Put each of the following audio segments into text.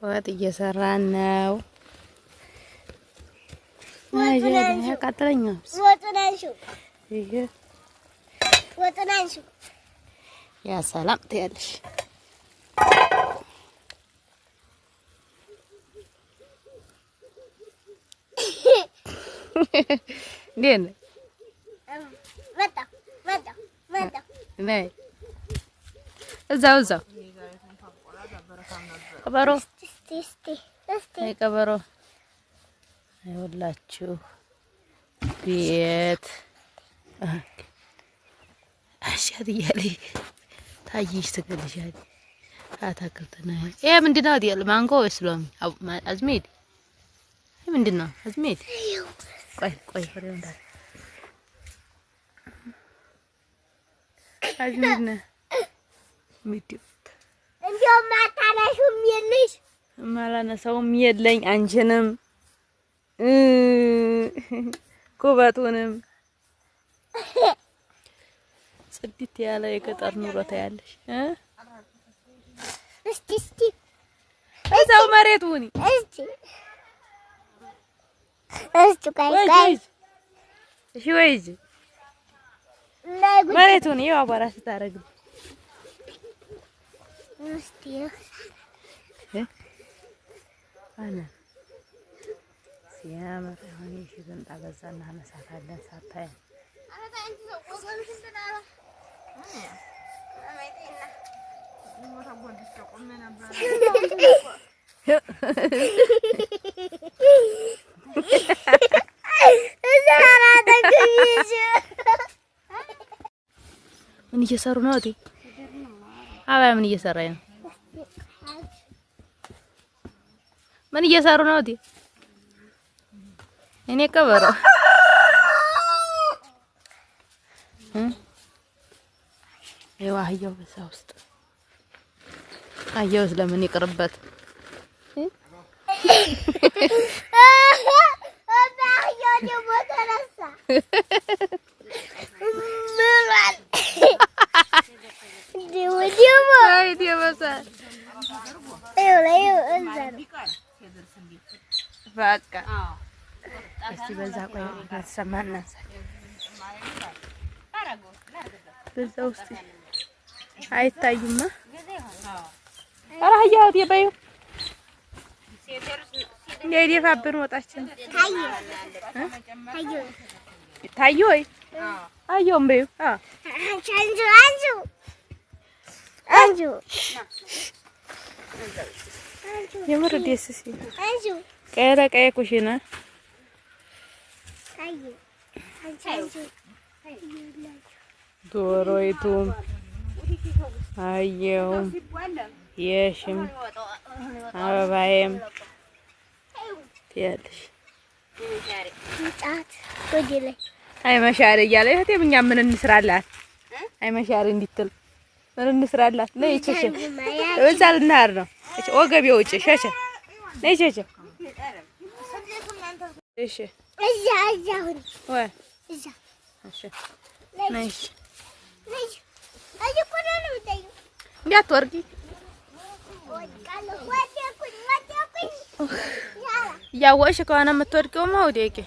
ወጥ እየሰራን ነው። ማጀ ያቃጥለኛ ወጡን አንሺው ይሄ ወጡን አንሺው ያ ሰላም ትያለሽ። ዴን መጣ ነይ እዛው ቀበሮ ነይ ቀበሮ አይወላችሁ ቤት አሻት እያለኝ ታይሽ ትገልሻለሽ። አታክልት ነው ይሄ ምንድን ነው? አይደል ማንጎ ወይስ ሎሚ? አዝሜድ ይሄ ምንድን ነው? አዝሜድ ቆይ ፍሬው እንዳለ አዝሜድ ነው። እንደው ማታነሹም የለሽ ማላነሳውም የለኝ አንቺንም ኩበቱንም ጽድት ያለ የገጠር ኑሮ ታያለሽ። እስቲ እዛው መሬቱን እስቲ ቆይ እሺ ወይጅ መሬቱን ይኸው አቧራ ስታረግ እስቲ አና ሲያምር አሁን እሺ ዘንጣ በዛና አነሳታለን ሳታይ ምን እየሰሩ ነው? እቴ አባይ ምን እየሰራኝ ነው? ምን እየሰሩ ነው? እቴ እኔ ቀበሮ ይኸው አህያው በዛ ውስጥ አህያው ስለምን ይቅርበት አህያው ደግሞ ተነሳ በቃ እስቲ በዛ ቆይ ተሰማና በዛ ውስጥ አይታዩማ። ኧረ አህያው የበዩ የደፋብን ወጣችን ታዩ ወይ አየውም በዩ አንጁ የምር ደስ ሲል ቀይ ኩሽና ዶሮይቱም አየውም የሽም አበባዬም ትያለሽ። አይ መሻሪ እያለ እህቴም እኛ ምን እንስራላት? አይ መሻሪ እንድትል ምን እንስራላት? ነይ ቸቸ እዛ ልናር ነው። ወገቤ ውጭ ሸሸ ነይ ቸቸ እሺ እዛ አሁን ወይ እዛ እሺ ነይ አይ ቆና ነው ታዩ እንዳትወርቂ እያወቅሽ ከሆነ የምትወድቂውማ ወዲያቂ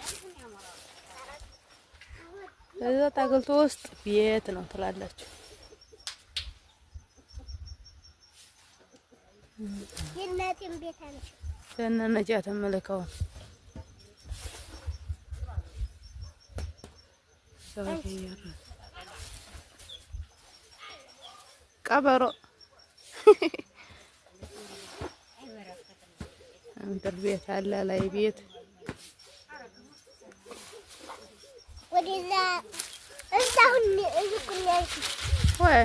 እዛ ታገልቶ ውስጥ ቤት ነው ትላላችሁ። የእናቴን ቤት አንቺ ከነነጃ ተመለከው ቀበሮ አንተር ቤት አለ ላይ ቤት ወዲዛ እዛውን እዝኩኛሽ ወይ